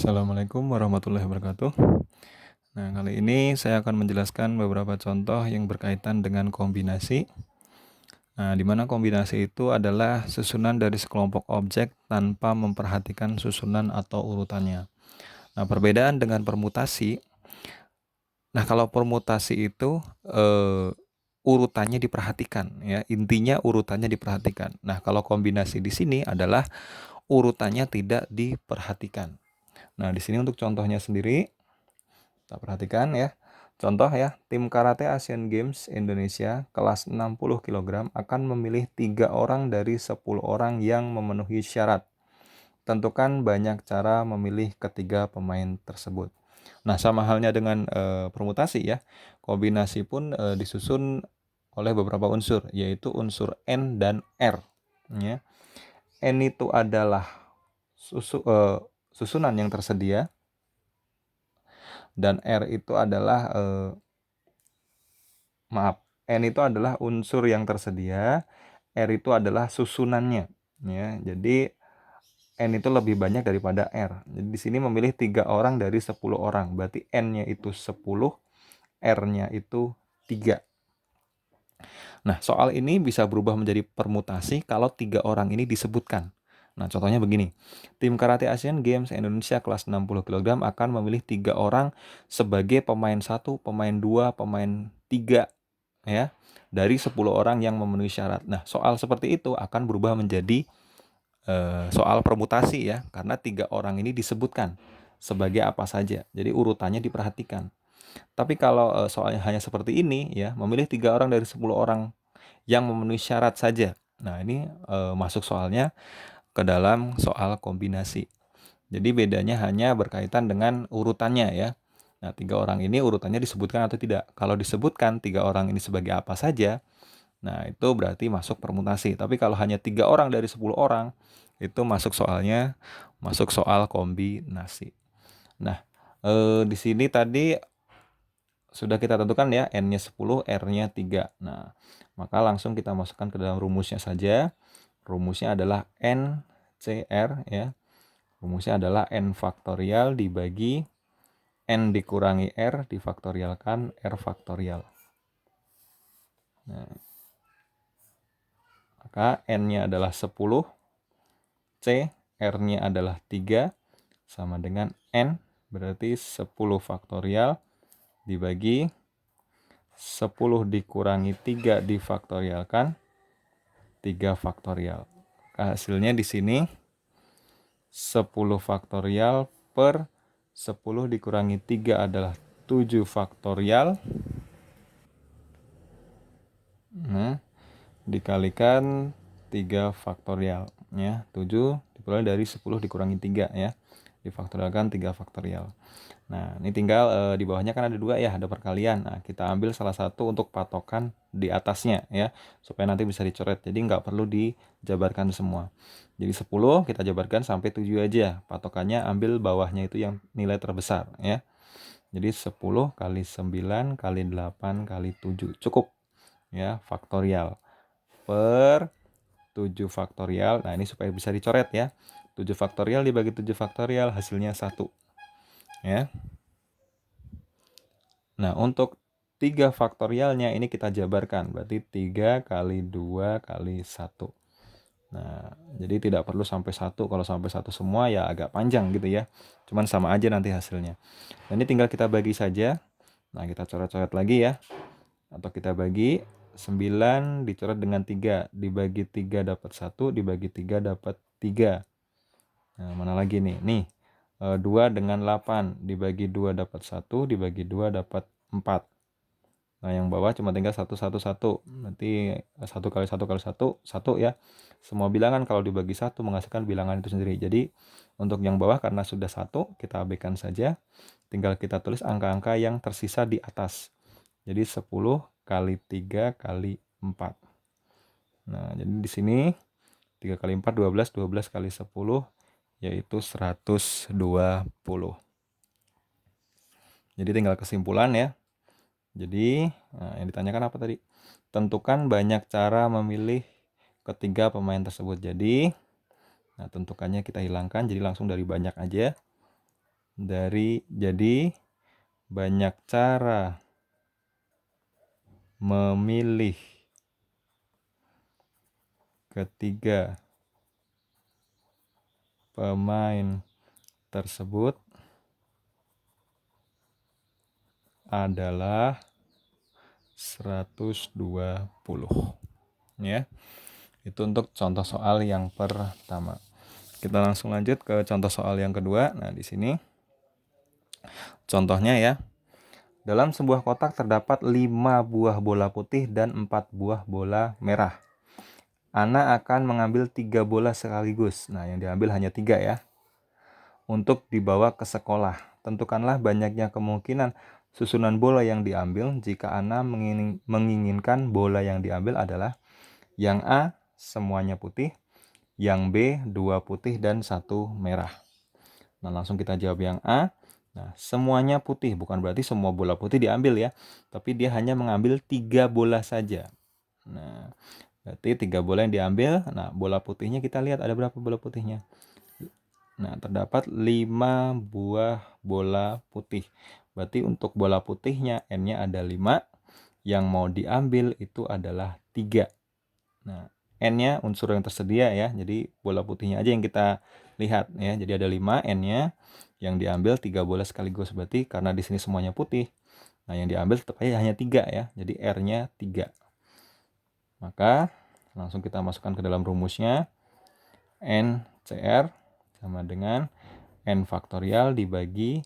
Assalamualaikum warahmatullahi wabarakatuh. Nah, kali ini saya akan menjelaskan beberapa contoh yang berkaitan dengan kombinasi. Nah, di mana kombinasi itu adalah susunan dari sekelompok objek tanpa memperhatikan susunan atau urutannya. Nah, perbedaan dengan permutasi. Nah, kalau permutasi itu urutannya diperhatikan, ya. Intinya urutannya diperhatikan. Nah, kalau kombinasi di sini adalah urutannya tidak diperhatikan. Nah, di sini untuk contohnya sendiri, kita perhatikan ya. Contoh ya, tim karate Asian Games Indonesia kelas 60 kg akan memilih 3 orang dari 10 orang yang memenuhi syarat. Tentukan banyak cara memilih ketiga pemain tersebut. Nah, sama halnya dengan permutasi ya. Kombinasi pun disusun oleh beberapa unsur, yaitu unsur N dan R. Ya. N itu adalah susunan yang tersedia, dan R itu adalah N itu adalah unsur yang tersedia, R itu adalah susunannya, ya. Jadi N itu lebih banyak daripada R. Jadi di sini memilih 3 orang dari 10 orang, berarti N-nya itu 10, R-nya itu 3. Nah, soal ini bisa berubah menjadi permutasi kalau 3 orang ini disebutkan. Nah, contohnya begini. Tim karate Asian Games Indonesia kelas 60 kg akan memilih 3 orang sebagai pemain 1, pemain 2, pemain 3, ya, dari 10 orang yang memenuhi syarat. Nah, soal seperti itu akan berubah menjadi soal permutasi ya, karena 3 orang ini disebutkan sebagai apa saja. Jadi urutannya diperhatikan. Tapi kalau soalnya hanya seperti ini ya, memilih 3 orang dari 10 orang yang memenuhi syarat saja. Nah, ini masuk soalnya ke dalam soal kombinasi. Jadi bedanya hanya berkaitan dengan urutannya ya. Nah, 3 orang ini urutannya disebutkan atau tidak. Kalau disebutkan 3 orang ini sebagai apa saja, nah itu berarti masuk permutasi. Tapi kalau hanya 3 orang dari 10 orang, itu masuk soal kombinasi. Nah, di sini tadi sudah kita tentukan ya, N-nya 10, R-nya 3. Nah, maka langsung kita masukkan ke dalam rumusnya saja. Rumusnya adalah NCR ya. Rumusnya adalah N faktorial dibagi N dikurangi R difaktorialkan R faktorial. Nah, maka N-nya adalah 10, C, R-nya adalah 3, sama dengan N, berarti 10 faktorial dibagi 10 dikurangi 3 difaktorialkan 3 faktorial. Hasilnya di sini 10 faktorial per 10 dikurangi 3 adalah 7 faktorial. Nah, dikalikan 3 faktorial ya. 7 diperoleh dari 10 dikurangi 3 ya. Difaktorialkan 3 faktorial. Nah, ini tinggal di bawahnya kan ada 2 ya, ada perkalian. Nah, kita ambil salah satu untuk patokan di atasnya ya, supaya nanti bisa dicoret. Jadi nggak perlu dijabarkan semua. Jadi 10 kita jabarkan sampai 7 aja. Patokannya ambil bawahnya itu yang nilai terbesar ya. Jadi 10 kali 9 kali 8 kali 7 cukup ya, faktorial per 7 faktorial. Nah, ini supaya bisa dicoret ya. 7 faktorial dibagi 7 faktorial hasilnya 1 ya. Nah, untuk 3 faktorialnya ini kita jabarkan, berarti 3 kali 2 kali 1. Nah, jadi tidak perlu sampai 1, kalau sampai 1 semua ya agak panjang gitu ya. Cuman sama aja nanti hasilnya. Nah, ini tinggal kita bagi saja. Nah, kita coret-coret lagi ya. Atau kita bagi 9 dicoret dengan 3, dibagi 3 dapat 1, dibagi 3 dapat 3. Nah, mana lagi nih? Nih, 2 dengan 8, dibagi 2 dapat 1, dibagi 2 dapat 4. Nah, yang bawah cuma tinggal 1, 1, 1. Berarti 1 kali 1 kali 1, 1 ya. Semua bilangan kalau dibagi 1 menghasilkan bilangan itu sendiri. Jadi, untuk yang bawah karena sudah 1, kita abaikan saja. Tinggal kita tulis angka-angka yang tersisa di atas. Jadi 10 kali 3 kali 4. Nah, jadi di sini 3 kali 4, 12, 12 kali 10, yaitu 120. Jadi tinggal kesimpulan ya. Jadi, yang ditanyakan apa tadi? Tentukan banyak cara memilih ketiga pemain tersebut. Jadi, tentukannya kita hilangkan, jadi langsung dari banyak aja. Jadi banyak cara memilih ketiga pemain tersebut adalah 120 ya. Itu untuk contoh soal yang pertama. Kita langsung lanjut ke contoh soal yang kedua. Nah, di sini contohnya ya. Dalam sebuah kotak terdapat 5 buah bola putih dan 4 buah bola merah. Ana akan mengambil 3 bola sekaligus. Nah, yang diambil hanya 3 ya. Untuk dibawa ke sekolah. Tentukanlah banyaknya kemungkinan susunan bola yang diambil jika Ana menginginkan bola yang diambil adalah yang A, semuanya putih, yang B, 2 putih dan 1 merah. Nah, langsung kita jawab yang A. Nah, semuanya putih, bukan berarti semua bola putih diambil ya, tapi dia hanya mengambil 3 bola saja. Nah, berarti 3 bola yang diambil. Nah, bola putihnya kita lihat ada berapa bola putihnya. Nah, terdapat 5 buah bola putih. Berarti untuk bola putihnya N-nya ada 5, yang mau diambil itu adalah 3. Nah, N-nya unsur yang tersedia ya, jadi bola putihnya aja yang kita lihat ya. Jadi ada 5, N-nya yang diambil 3 bola sekaligus. Berarti karena di sini semuanya putih, nah yang diambil tetap aja hanya 3 ya. Jadi R-nya 3. Maka langsung kita masukkan ke dalam rumusnya. NCR sama dengan N faktorial dibagi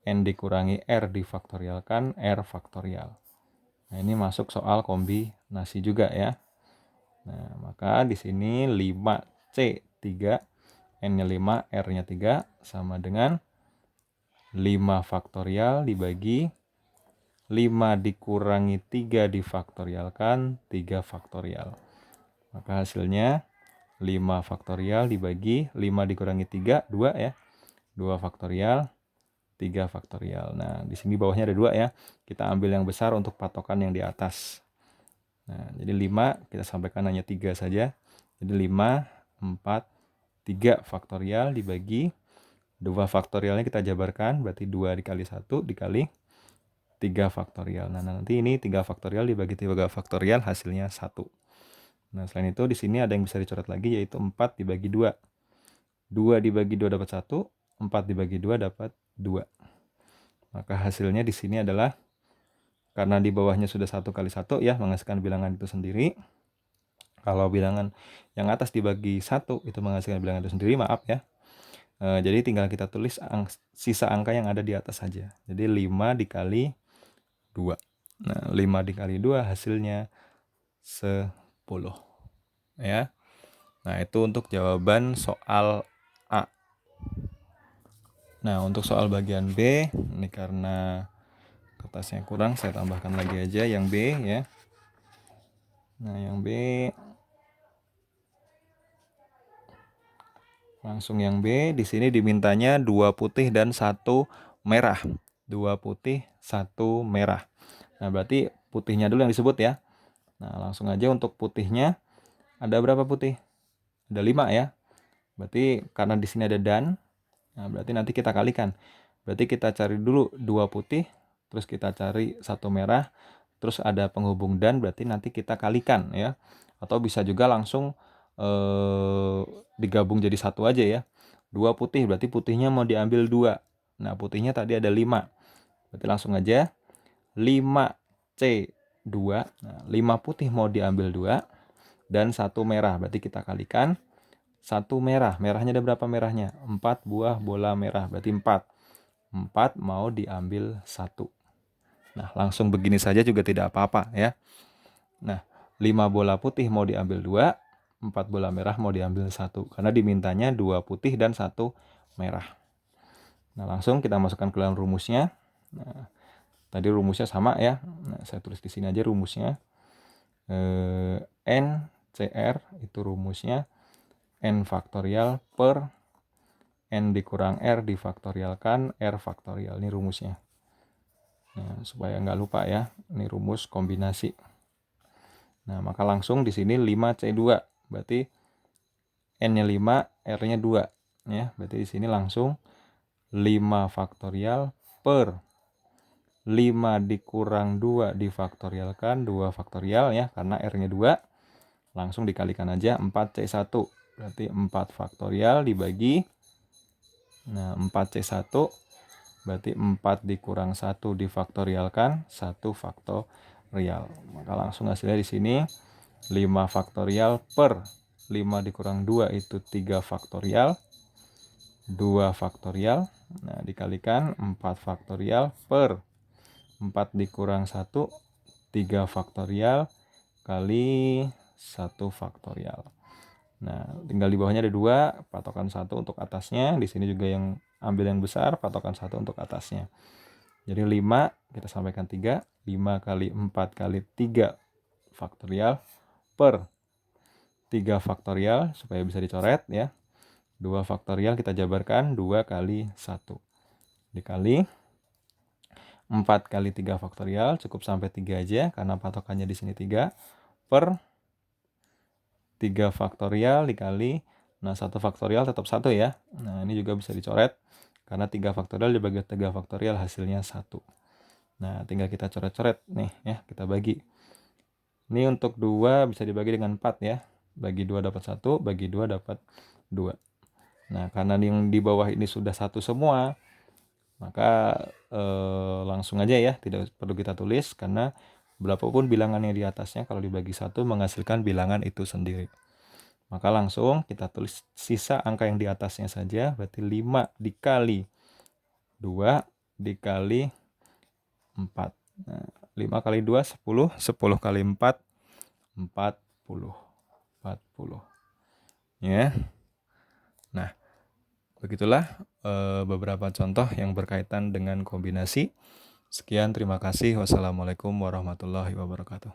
N dikurangi R difaktorialkan R faktorial. Nah, ini masuk soal kombinasi juga ya. Nah, maka di sini 5C 3, N-nya 5, R-nya 3 sama dengan 5 faktorial dibagi 5 dikurangi 3 difaktorialkan 3 faktorial. Maka hasilnya 5 faktorial dibagi 5 dikurangi 3, 2 ya. 2 faktorial, 3 faktorial. Nah, di sini bawahnya ada 2 ya. Kita ambil yang besar untuk patokan yang di atas. Nah, jadi 5 kita sampaikan hanya 3 saja. Jadi 5, 4, 3 faktorial dibagi 2 faktorialnya kita jabarkan. Berarti 2 dikali 1 dikali 3 faktorial. Nah, nanti ini 3 faktorial dibagi 3 faktorial hasilnya 1. Nah, selain itu di sini ada yang bisa dicoret lagi yaitu 4 dibagi 2. 2 dibagi 2 dapat 1, 4 dibagi 2 dapat 2. Maka hasilnya di sini adalah karena di bawahnya sudah 1 kali 1 ya, menghasilkan bilangan itu sendiri. Kalau bilangan yang atas dibagi 1 itu menghasilkan bilangan itu sendiri, maaf ya. Jadi tinggal kita tulis sisa angka yang ada di atas saja. Jadi 5 dikali 2. Nah, 5 dikali 2 hasilnya 10. Ya. Nah, itu untuk jawaban soal A. Nah, untuk soal bagian B, ini karena kertasnya kurang, saya tambahkan lagi aja yang B ya. Nah, yang B langsung yang B, di sini dimintanya 2 putih dan 1 merah. 2 putih, 1 merah. Nah, berarti putihnya dulu yang disebut ya. Nah, langsung aja untuk putihnya ada berapa putih? Ada 5 ya. Berarti karena di sini ada dan, nah berarti nanti kita kalikan. Berarti kita cari dulu 2 putih, terus kita cari 1 merah, terus ada penghubung dan, berarti nanti kita kalikan ya. Atau bisa juga langsung digabung jadi 1 aja ya. 2 putih berarti putihnya mau diambil 2. Nah, putihnya tadi ada 5. Berarti langsung aja 5C 2. Nah, 5 putih mau diambil 2 dan 1 merah. Berarti kita kalikan 1 merah. Merahnya ada berapa merahnya? 4 buah bola merah. Berarti 4. 4 mau diambil 1. Nah, langsung begini saja juga tidak apa-apa ya. Nah, 5 bola putih mau diambil 2, 4 bola merah mau diambil 1. Karena dimintanya 2 putih dan 1 merah. Nah, langsung kita masukkan ke dalam rumusnya. Nah, tadi rumusnya sama ya. Nah, saya tulis di sini aja rumusnya. NCR itu rumusnya N faktorial per N dikurang R difaktorialkan R faktorial. Ini rumusnya. Nah, supaya nggak lupa ya. Ini rumus kombinasi. Nah, maka langsung di sini 5C2. Berarti N-nya 5, R-nya 2. Ya, berarti di sini langsung 5 faktorial per 5 dikurang 2 difaktorialkan 2 faktorial ya, karena R-nya 2. Langsung dikalikan aja 4C1. Berarti 4 faktorial dibagi. Nah, 4C1 berarti 4 dikurang 1 difaktorialkan 1 faktorial. Maka langsung hasilnya di sini 5 faktorial per 5 dikurang 2 itu 3 faktorial. 2 faktorial. Nah, dikalikan 4 faktorial per 4 dikurang 1 3 faktorial kali 1 faktorial. Nah, tinggal di bawahnya ada 2, patokan 1 untuk atasnya. Di sini juga yang ambil yang besar, patokan 1 untuk atasnya. Jadi 5, kita sampaikan 3. 5 kali 4 kali 3 faktorial per 3 faktorial, supaya bisa dicoret ya. 2 faktorial kita jabarkan, 2 kali 1. Dikali 4 kali 3 faktorial, cukup sampai 3 aja, karena patokannya di sini 3, per 3 faktorial dikali, nah 1 faktorial tetap 1 ya. Nah, ini juga bisa dicoret, karena 3 faktorial dibagi 3 faktorial hasilnya 1. Nah, tinggal kita coret-coret nih ya, kita bagi. Ini untuk 2 bisa dibagi dengan 4 ya. Bagi 2 dapat 1, bagi 2 dapat 2. Nah, karena yang di bawah ini sudah 1 semua, maka langsung aja ya, tidak perlu kita tulis, karena berapapun bilangan yang di atasnya kalau dibagi 1 menghasilkan bilangan itu sendiri. Maka langsung kita tulis sisa angka yang di atasnya saja, berarti 5 dikali 2 dikali 4. Nah, 5 kali 2 10, 10 kali 4 40. 40. Ya. Nah, begitulah beberapa contoh yang berkaitan dengan kombinasi. Sekian, terima kasih. Wassalamualaikum warahmatullahi wabarakatuh.